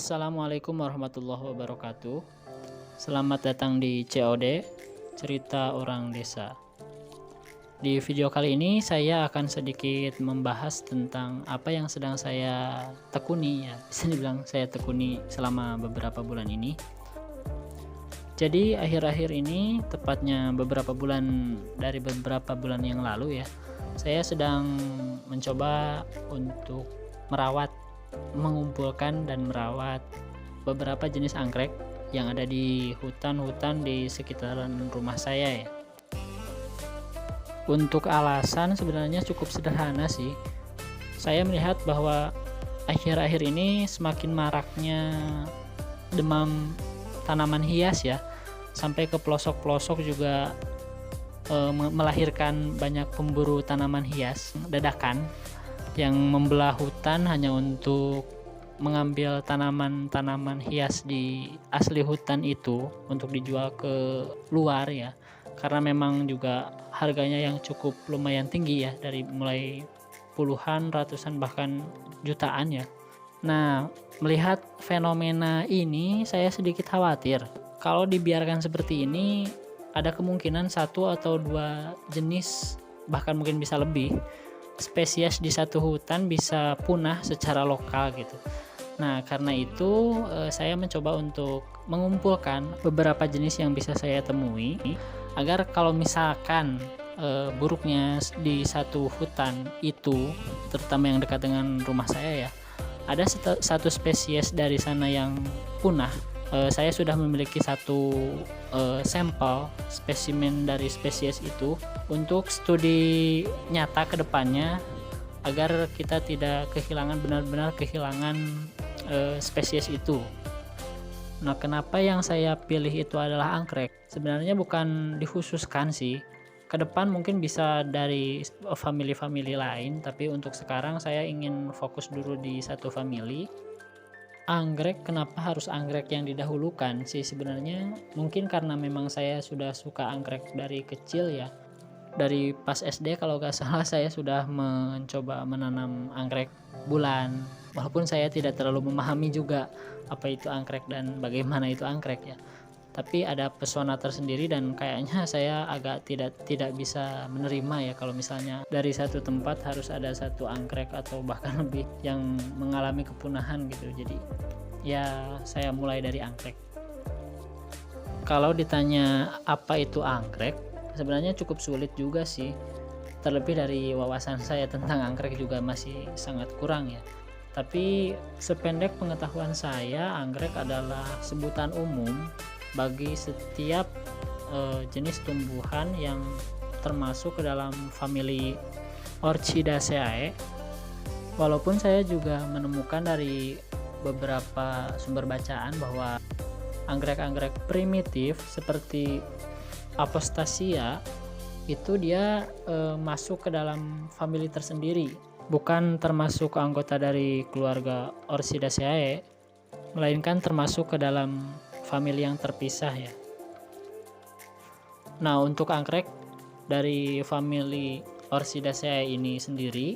Assalamualaikum warahmatullahi wabarakatuh. Selamat datang di COD, Cerita Orang Desa. Di video kali ini saya akan sedikit membahas tentang apa yang sedang saya tekuni, ya bisa dibilang saya tekuni selama beberapa bulan ini. Jadi akhir-akhir ini, tepatnya beberapa bulan yang lalu ya, saya sedang mencoba untuk mengumpulkan dan merawat beberapa jenis anggrek yang ada di hutan-hutan di sekitaran rumah saya ya. Untuk alasan sebenarnya cukup sederhana sih. Saya melihat bahwa akhir-akhir ini semakin maraknya demam tanaman hias ya, sampai ke pelosok-pelosok juga melahirkan banyak pemburu tanaman hias dadakan yang membelah hutan hanya untuk mengambil tanaman-tanaman hias di asli hutan itu untuk dijual ke luar ya, karena memang juga harganya yang cukup lumayan tinggi ya, dari mulai puluhan, ratusan, bahkan jutaan ya. Nah, melihat fenomena ini saya sedikit khawatir kalau dibiarkan seperti ini, ada kemungkinan satu atau dua jenis, bahkan mungkin bisa lebih, spesies di satu hutan bisa punah secara lokal gitu. Nah, karena itu saya mencoba untuk mengumpulkan beberapa jenis yang bisa saya temui, agar kalau misalkan buruknya di satu hutan itu, terutama yang dekat dengan rumah saya ya, ada satu spesies dari sana yang punah, saya sudah memiliki satu sampel spesimen dari spesies itu untuk studi nyata ke depannya, agar kita tidak benar-benar kehilangan spesies itu. Nah, kenapa yang saya pilih itu adalah anggrek? Sebenarnya bukan dikhususkan sih. Ke depan mungkin bisa dari family lain, tapi untuk sekarang saya ingin fokus dulu di satu family. Anggrek, kenapa harus anggrek yang didahulukan sih sebenarnya? Mungkin karena memang saya sudah suka anggrek dari kecil ya. Dari pas SD kalau nggak salah saya sudah mencoba menanam anggrek bulan. Walaupun saya tidak terlalu memahami juga apa itu anggrek dan bagaimana itu anggrek ya. Tapi ada pesona tersendiri dan kayaknya saya agak tidak bisa menerima ya kalau misalnya dari satu tempat harus ada satu anggrek atau bahkan lebih yang mengalami kepunahan gitu. Jadi ya saya mulai dari anggrek. Kalau ditanya apa itu anggrek, sebenarnya cukup sulit juga sih. Terlebih dari wawasan saya tentang anggrek juga masih sangat kurang ya. Tapi sependek pengetahuan saya, anggrek adalah sebutan umum bagi setiap jenis tumbuhan yang termasuk ke dalam famili Orchidaceae. Walaupun saya juga menemukan dari beberapa sumber bacaan bahwa anggrek-anggrek primitif seperti Apostasia itu dia masuk ke dalam famili tersendiri, bukan termasuk anggota dari keluarga Orchidaceae, melainkan termasuk ke dalam famili yang terpisah ya. Nah, untuk anggrek dari famili Orchidaceae ini sendiri,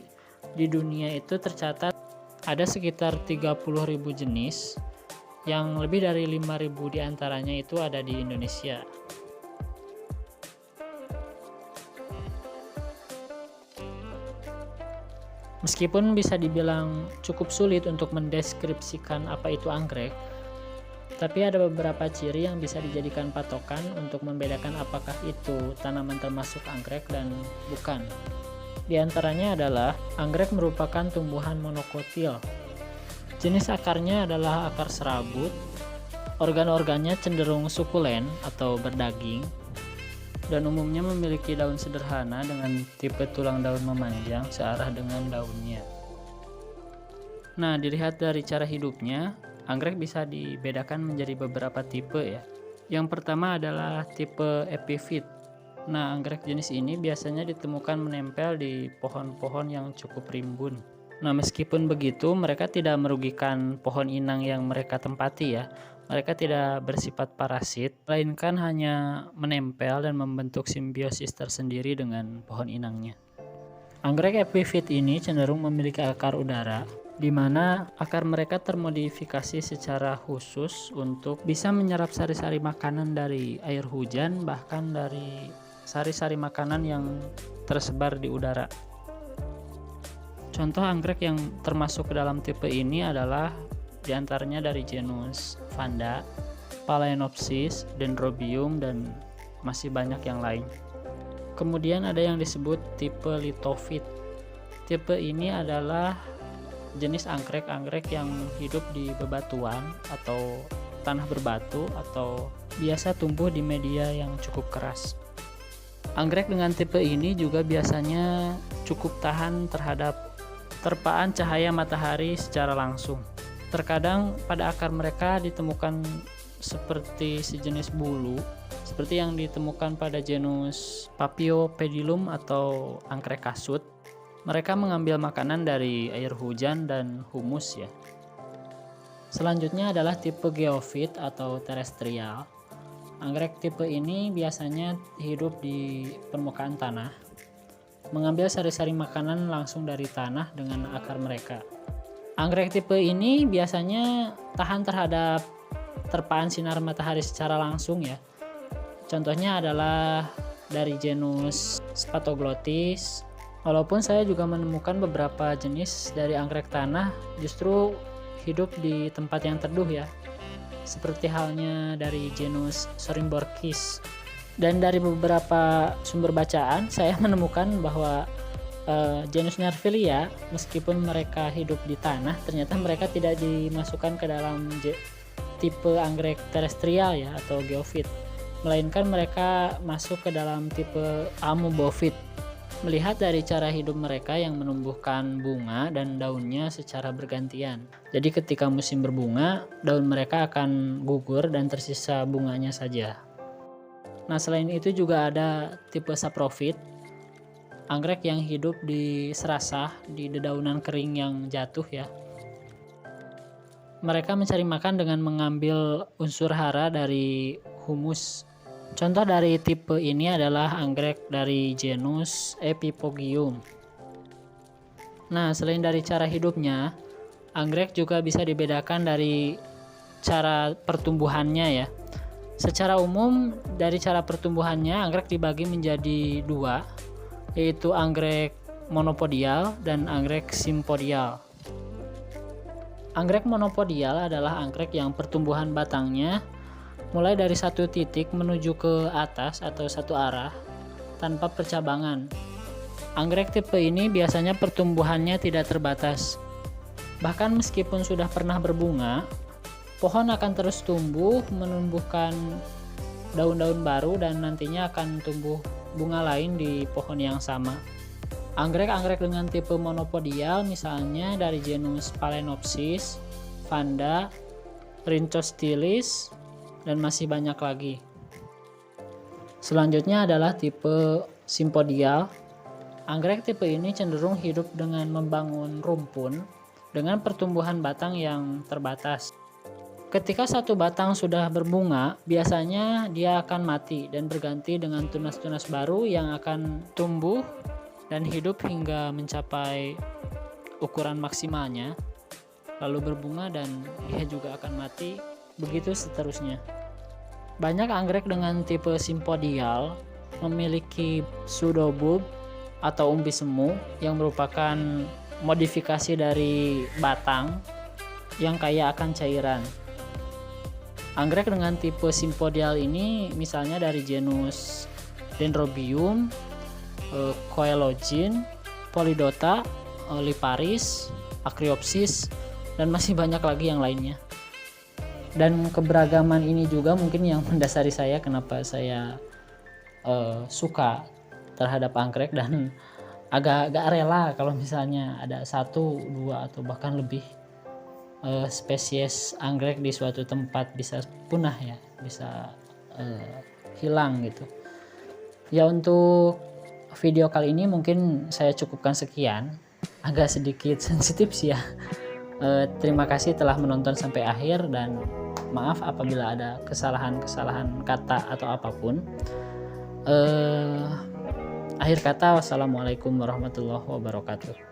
di dunia itu tercatat ada sekitar 30.000 jenis, yang lebih dari 5.000 diantaranya itu ada di Indonesia. Meskipun bisa dibilang cukup sulit untuk mendeskripsikan apa itu anggrek, tapi ada beberapa ciri yang bisa dijadikan patokan untuk membedakan apakah itu tanaman termasuk anggrek dan bukan. Di antaranya adalah anggrek merupakan tumbuhan monokotil. Jenis akarnya adalah akar serabut, organ-organnya cenderung sukulen atau berdaging, dan umumnya memiliki daun sederhana dengan tipe tulang daun memanjang searah dengan daunnya. Nah, dilihat dari cara hidupnya, anggrek bisa dibedakan menjadi beberapa tipe ya. Yang pertama adalah tipe epifit. Nah, anggrek jenis ini biasanya ditemukan menempel di pohon-pohon yang cukup rimbun. Nah, meskipun begitu, mereka tidak merugikan pohon inang yang mereka tempati ya. Mereka tidak bersifat parasit, melainkan hanya menempel dan membentuk simbiosis tersendiri dengan pohon inangnya. Anggrek epifit ini cenderung memiliki akar udara di mana akar mereka termodifikasi secara khusus untuk bisa menyerap sari-sari makanan dari air hujan, bahkan dari sari-sari makanan yang tersebar di udara. Contoh anggrek yang termasuk ke dalam tipe ini adalah diantaranya dari genus Vanda, Phalaenopsis, Dendrobium, dan masih banyak yang lain. Kemudian ada yang disebut tipe Lithophyt. Tipe ini adalah jenis anggrek yang hidup di bebatuan atau tanah berbatu atau biasa tumbuh di media yang cukup keras. Anggrek dengan tipe ini juga biasanya cukup tahan terhadap terpaan cahaya matahari secara langsung. Terkadang pada akar mereka ditemukan seperti sejenis bulu, seperti yang ditemukan pada genus Paphiopedilum atau anggrek kasut. Mereka mengambil makanan dari air hujan dan humus ya. Selanjutnya adalah tipe geofit atau terestrial. Anggrek tipe ini biasanya hidup di permukaan tanah, mengambil sari-sari makanan langsung dari tanah dengan akar mereka. Anggrek tipe ini biasanya tahan terhadap terpaan sinar matahari secara langsung ya. Contohnya adalah dari genus Spathoglottis. Walaupun saya juga menemukan beberapa jenis dari anggrek tanah justru hidup di tempat yang teduh ya, seperti halnya dari genus Sorimborchis. Dan dari beberapa sumber bacaan saya menemukan bahwa genus Nervilia, meskipun mereka hidup di tanah, ternyata mereka tidak dimasukkan ke dalam tipe anggrek terestrial ya atau geofit, melainkan mereka masuk ke dalam tipe Amobophyt. Melihat dari cara hidup mereka yang menumbuhkan bunga dan daunnya secara bergantian. Jadi ketika musim berbunga, daun mereka akan gugur dan tersisa bunganya saja. Nah, selain itu juga ada tipe Saprophyt, anggrek yang hidup di serasah, di dedaunan kering yang jatuh ya. Mereka mencari makan dengan mengambil unsur hara dari humus. Contoh dari tipe ini adalah anggrek dari genus Epiphogium. Nah, selain dari cara hidupnya, anggrek juga bisa dibedakan dari cara pertumbuhannya ya. Secara umum, dari cara pertumbuhannya, anggrek dibagi menjadi dua, yaitu anggrek monopodial dan anggrek simpodial. Anggrek monopodial adalah anggrek yang pertumbuhan batangnya mulai dari satu titik menuju ke atas atau satu arah tanpa percabangan. Anggrek tipe ini biasanya pertumbuhannya tidak terbatas. Bahkan meskipun sudah pernah berbunga, pohon akan terus tumbuh, menumbuhkan daun-daun baru dan nantinya akan tumbuh bunga lain di pohon yang sama. Anggrek-anggrek dengan tipe monopodial misalnya dari genus Phalaenopsis, Vanda, Rhynchostylis, dan masih banyak lagi. Selanjutnya adalah tipe simpodial. Anggrek tipe ini cenderung hidup dengan membangun rumpun dengan pertumbuhan batang yang terbatas. Ketika satu batang sudah berbunga, biasanya dia akan mati dan berganti dengan tunas-tunas baru yang akan tumbuh dan hidup hingga mencapai ukuran maksimalnya, lalu berbunga dan dia juga akan mati. Begitu seterusnya. Banyak anggrek dengan tipe simpodial memiliki pseudobulb atau umbi semu yang merupakan modifikasi dari batang yang kaya akan cairan. Anggrek dengan tipe simpodial ini misalnya dari genus Dendrobium, Coelogin, Polydota, Liparis, Acreopsis, dan masih banyak lagi yang lainnya. Dan keberagaman ini juga mungkin yang mendasari saya kenapa saya suka terhadap anggrek dan agak rela kalau misalnya ada 1, 2 atau bahkan lebih spesies anggrek di suatu tempat bisa punah ya, bisa hilang gitu. Ya, untuk video kali ini mungkin saya cukupkan sekian, agak sedikit sensitif sih ya. Terima kasih telah menonton sampai akhir dan maaf apabila ada kesalahan-kesalahan kata atau apapun. Akhir kata, wassalamualaikum warahmatullahi wabarakatuh.